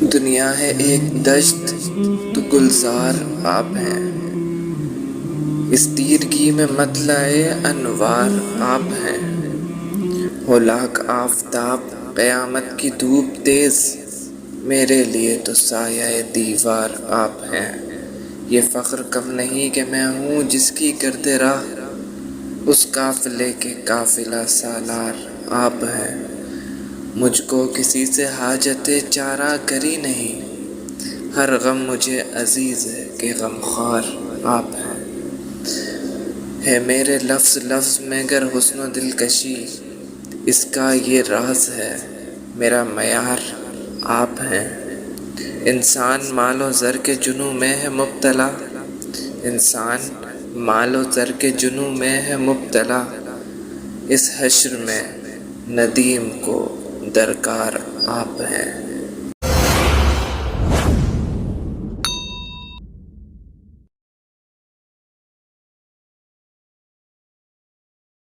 دنیا ہے ایک دشت تو گلزار آپ ہیں، اس تیرگی میں مطلع انوار آپ ہیں۔ ہو لاکھ آفتاب قیامت کی دھوپ تیز، میرے لیے تو سایہ دیوار آپ ہیں۔ یہ فخر کم نہیں کہ میں ہوں جس کی گرد راہ، اس قافلے کے قافلہ سالار آپ ہیں۔ مجھ کو کسی سے حاجت چارہ گری نہیں، ہر غم مجھے عزیز ہے کہ غمخوار آپ ہیں۔ ہے میرے لفظ لفظ میں گر حسن و دلکشی، اس کا یہ راز ہے میرا معیار آپ ہیں۔ انسان مال و زر کے جنوں میں ہے مبتلا، انسان مال و زر کے جنوں میں ہے مبتلا، اس حشر میں ندیم کو درکار آپ ہیں۔